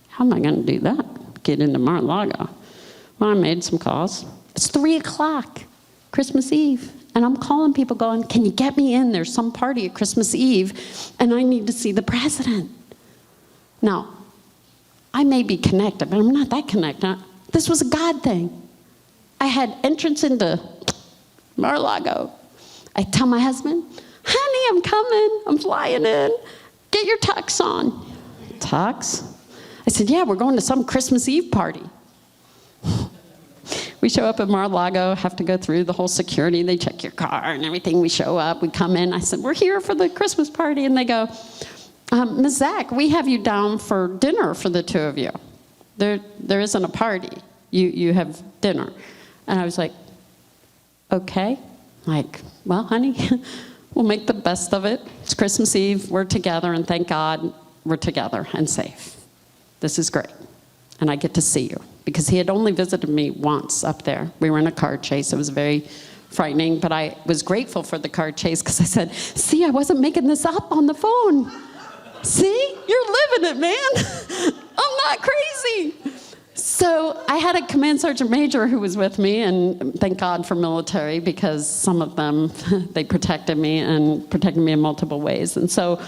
how am I going to do that? Get into Mar-a-Lago? Well, I made some calls. It's 3 o'clock, Christmas Eve. And I'm calling people going, can you get me in? There's some party at Christmas Eve, and I need to see the president. Now, I may be connected, but I'm not that connected. This was a God thing. I had entrance into Mar-a-Lago. I tell my husband, honey, I'm coming. I'm flying in. Get your tux on. Tux? I said, yeah, we're going to some Christmas Eve party. We show up at Mar-a-Lago, have to go through the whole security. They check your car and everything. We show up, we come in. I said, we're here for the Christmas party. And they go, Ms. Zack, we have you down for dinner for the two of you. There isn't a party. You have dinner. And I was like, okay. Like, well, honey, we'll make the best of it. It's Christmas Eve. We're together, and thank God we're together and safe. This is great. And I get to see you. Because he had only visited me once up there. We were in a car chase. It was very frightening, but I was grateful for the car chase because I said, see, I wasn't making this up on the phone. See, you're living it, man. I'm not crazy. So I had a command sergeant major who was with me, and thank God for military, because some of them, they protected me in multiple ways. And so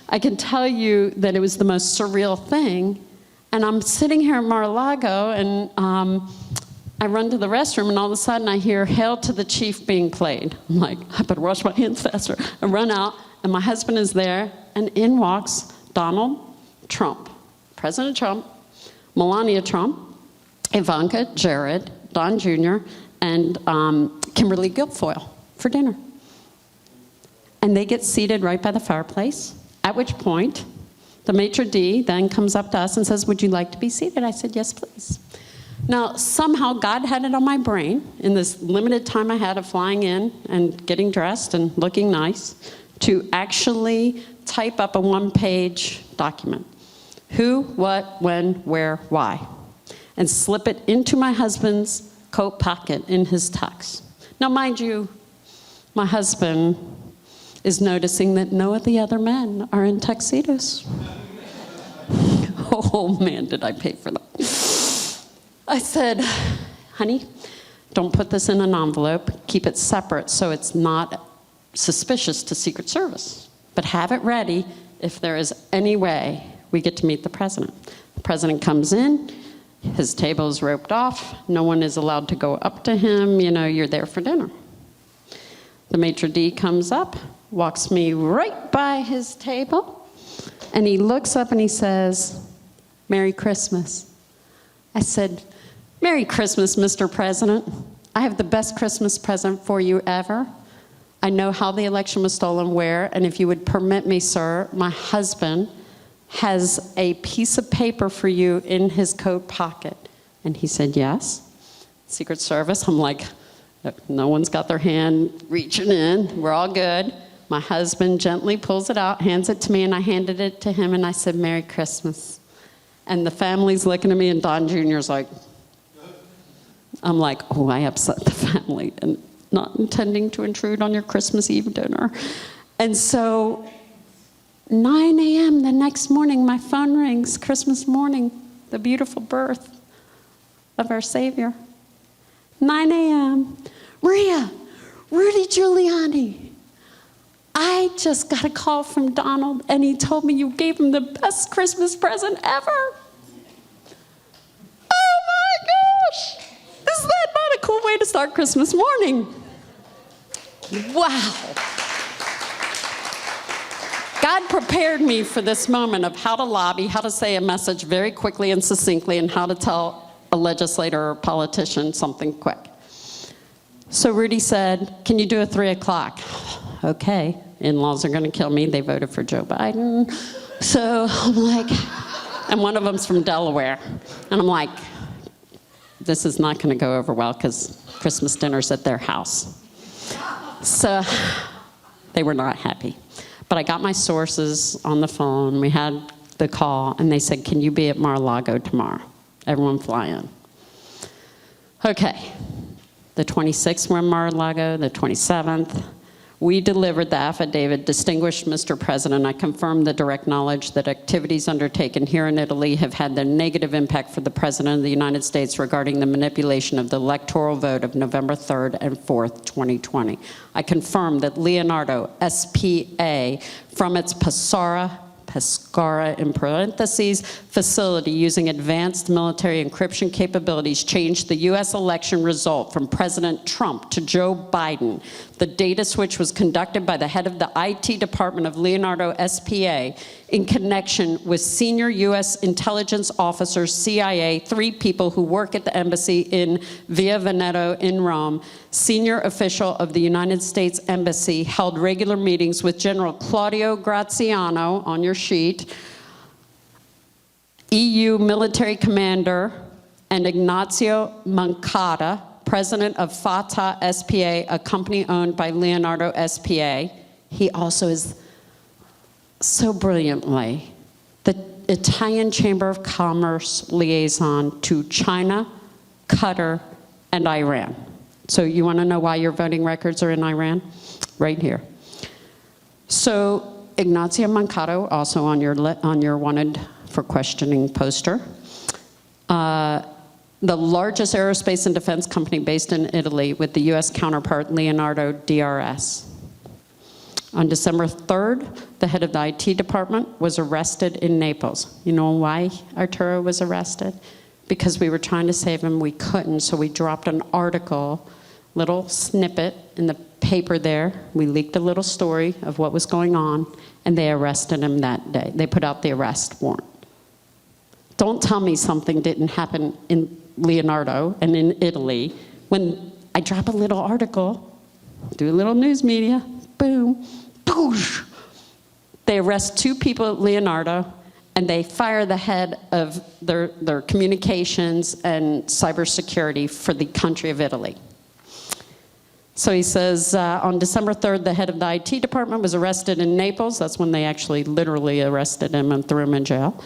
I can tell you that it was the most surreal thing. And I'm sitting here at Mar-a-Lago, and I run to the restroom, and all of a sudden I hear Hail to the Chief being played. I'm like, I better wash my hands faster. I run out, and my husband is there, and in walks Donald Trump, President Trump, Melania Trump, Ivanka, Jared, Don Jr., and Kimberly Guilfoyle for dinner. And they get seated right by the fireplace, at which point the maitre d' then comes up to us and says, would you like to be seated? I said, yes, please. Now, somehow God had it on my brain in this limited time I had of flying in and getting dressed and looking nice to actually type up a one-page document. Who, what, when, where, why. And slip it into my husband's coat pocket in his tux. Now, mind you, my husband is noticing that no of the other men are in tuxedos. Oh man, did I pay for that. I said, honey, don't put this in an envelope. Keep it separate so it's not suspicious to Secret Service. But have it ready if there is any way we get to meet the president. The president comes in, his table is roped off, no one is allowed to go up to him, you know, you're there for dinner. The maitre d' comes up, walks me right by his table, and he looks up and he says, Merry Christmas. I said, Merry Christmas, Mr. President. I have the best Christmas present for you ever. I know how the election was stolen, where, and if you would permit me, sir, my husband has a piece of paper for you in his coat pocket. And he said, yes. Secret Service. I'm like, no one's got their hand reaching in. We're all good. My husband gently pulls it out, hands it to me, and I handed it to him, and I said, "Merry Christmas." And the family's looking at me, and Don Jr.'s like, I'm like, oh, I upset the family, and not intending to intrude on your Christmas Eve dinner. And so 9 a.m. the next morning, my phone rings, Christmas morning, the beautiful birth of our Savior. 9 a.m. Maria, Rudy Giuliani. I just got a call from Donald, and he told me you gave him the best Christmas present ever. Oh my gosh! Is that not a cool way to start Christmas morning? Wow. God prepared me for this moment of how to lobby, how to say a message very quickly and succinctly, and how to tell a legislator or politician something quick. So Rudy said, "Can you do a 3 o'clock?" Okay, in-laws are gonna kill me. They voted for Joe Biden. So I'm like, and one of them's from Delaware. And I'm like, this is not gonna go over well because Christmas dinner's at their house. So they were not happy. But I got my sources on the phone. We had the call, and they said, "Can you be at Mar-a-Lago tomorrow? Everyone fly in." Okay, the 26th we're in Mar-a-Lago, the 27th. We delivered the affidavit. "Distinguished Mr. President, I confirm the direct knowledge that activities undertaken here in Italy have had their negative impact for the President of the United States regarding the manipulation of the electoral vote of November 3rd and 4th, 2020. I confirm that Leonardo SPA, from its Pescara in parentheses, facility using advanced military encryption capabilities changed the U.S. election result from President Trump to Joe Biden. The data switch was conducted by the head of the IT department of Leonardo SPA in connection with senior U.S. intelligence officers, CIA, 3 people who work at the embassy in Via Veneto in Rome. Senior official of the United States Embassy held regular meetings with General Claudio Graziano, on your sheet, EU military commander, and Ignazio Moncada, president of Fatah SPA, a company owned by Leonardo SPA. He also is so brilliantly the Italian Chamber of Commerce liaison to China, Qatar, and Iran. So you want to know why your voting records are in Iran? Right here. So Ignazio Moncada, also on your wanted for questioning poster. The largest aerospace and defense company based in Italy with the US counterpart Leonardo DRS. On December 3rd, the head of the IT department was arrested in Naples. You know why Arturo was arrested? Because we were trying to save him, we couldn't, so we dropped an article, little snippet in the paper there. We leaked a little story of what was going on, and they arrested him that day. They put out the arrest warrant. Don't tell me something didn't happen in Leonardo and in Italy when I drop a little article, do a little news media, boom, boosh. They arrest 2 people at Leonardo, and they fire the head of their communications and cybersecurity for the country of Italy. So he says, on December 3rd, the head of the IT department was arrested in Naples. That's when they actually literally arrested him and threw him in jail.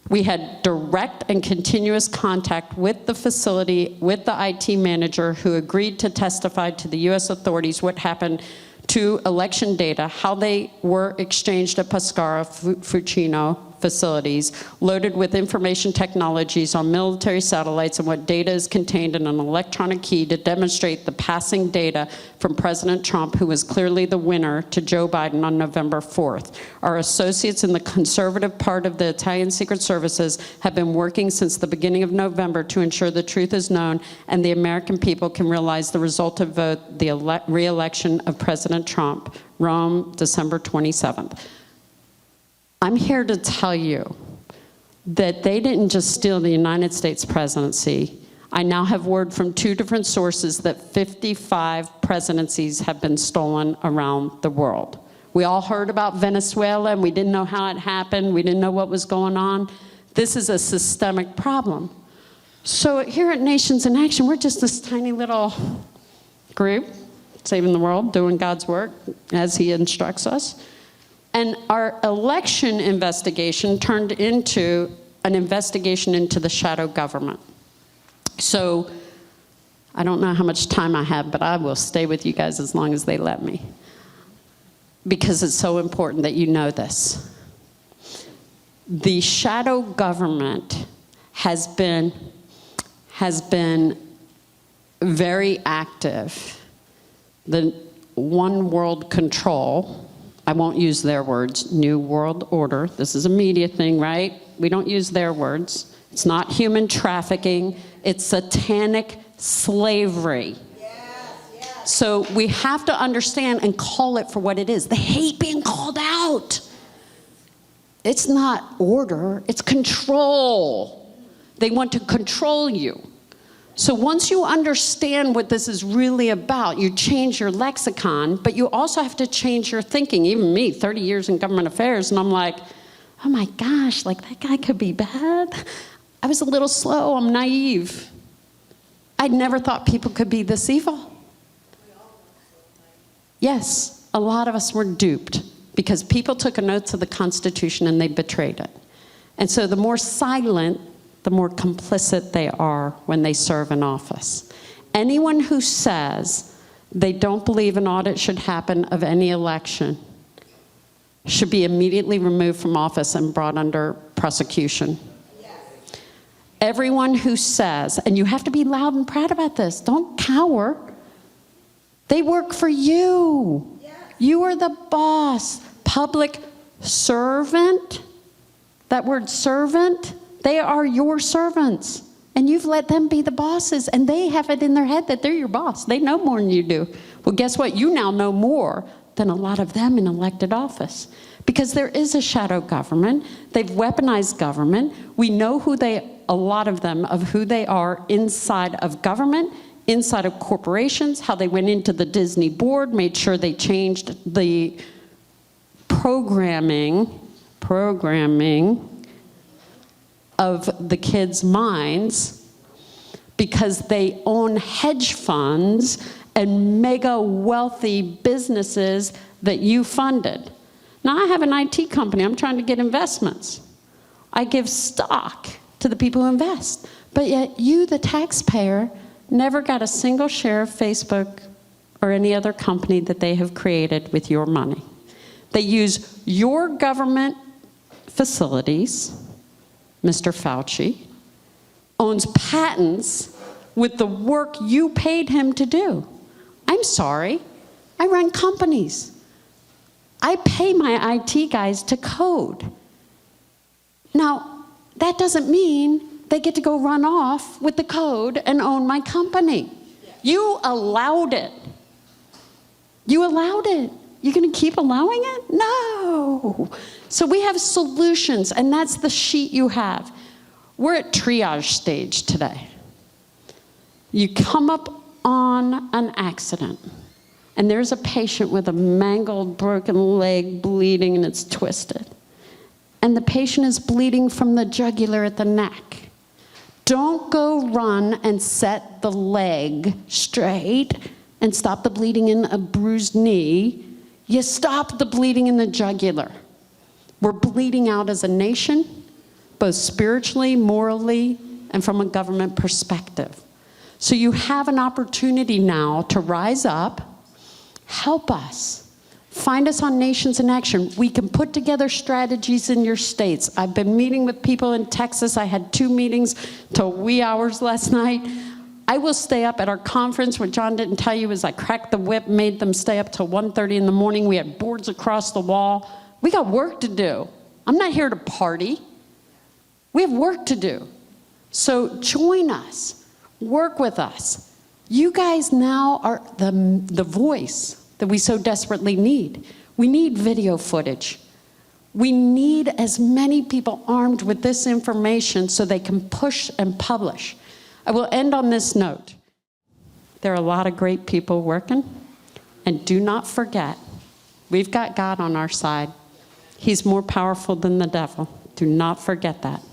We had direct and continuous contact with the facility, with the IT manager, who agreed to testify to the US authorities what happened to election data, how they were exchanged at Pescara, Fucino facilities, loaded with information technologies on military satellites, and what data is contained in an electronic key to demonstrate the passing data from President Trump, who was clearly the winner, to Joe Biden on November 4th. Our associates in the conservative part of the Italian Secret Services have been working since the beginning of November to ensure the truth is known and the American people can realize the resultant vote, the re-election of President Trump. Rome, December 27th. I'm here to tell you that they didn't just steal the United States presidency. I now have word from 2 different sources that 55 presidencies have been stolen around the world. We all heard about Venezuela, and we didn't know how it happened. We didn't know what was going on. This is a systemic problem. So here at Nations in Action, we're just this tiny little group, saving the world, doing God's work as he instructs us. And our election investigation turned into an investigation into the shadow government. So I don't know how much time I have, but I will stay with you guys as long as they let me, because it's so important that you know this. The shadow government has been very active. The one world control, I won't use their words, new world order. This is a media thing, right? We don't use their words. It's not human trafficking. It's satanic slavery. Yes. So we have to understand and call it for what it is. They hate being called out. It's not order, it's control. They want to control you. So once you understand what this is really about, you change your lexicon, but you also have to change your thinking. Even me, 30 years in government affairs, and I'm like, oh my gosh, like that guy could be bad. I was a little slow, I'm naive. I'd never thought people could be this evil. Yes, a lot of us were duped because people took an oath to the Constitution and they betrayed it. And so the more silent, the more complicit they are when they serve in office. Anyone who says they don't believe an audit should happen of any election should be immediately removed from office and brought under prosecution. Yes. Everyone who says, and you have to be loud and proud about this, don't cower. They work for you. Yes. You are the boss. Public servant, that word servant, they are your servants. And you've let them be the bosses, and they have it in their head that they're your boss. They know more than you do. Well, guess what? You now know more than a lot of them in elected office. Because there is a shadow government. They've weaponized government. We know who a lot of them, of who they are inside of government, inside of corporations, how they went into the Disney board, made sure they changed the programming of the kids' minds because they own hedge funds and mega wealthy businesses that you funded. Now I have an IT company, I'm trying to get investments. I give stock to the people who invest, but yet you, the taxpayer, never got a single share of Facebook or any other company that they have created with your money. They use your government facilities. Mr. Fauci owns patents with the work you paid him to do. I'm sorry, I run companies. I pay my IT guys to code. Now, that doesn't mean they get to go run off with the code and own my company. You allowed it. You allowed it. You're going to keep allowing it? No. So we have solutions, and that's the sheet you have. We're at triage stage today. You come up on an accident, and there's a patient with a mangled, broken leg bleeding, and it's twisted. And the patient is bleeding from the jugular at the neck. Don't go run and set the leg straight and stop the bleeding in a bruised knee. You stop the bleeding in the jugular. We're bleeding out as a nation, both spiritually, morally, and from a government perspective. So you have an opportunity now to rise up, help us, find us on Nations in Action. We can put together strategies in your states. I've been meeting with people in Texas. I had 2 meetings till wee hours last night. I will stay up at our conference. What John didn't tell you is I cracked the whip, made them stay up till 1:30 in the morning. We had boards across the wall. We got work to do. I'm not here to party. We have work to do. So join us, work with us. You guys now are the voice that we so desperately need. We need video footage. We need as many people armed with this information so they can push and publish. I will end on this note. There are a lot of great people working, and do not forget, we've got God on our side. He's more powerful than the devil. Do not forget that.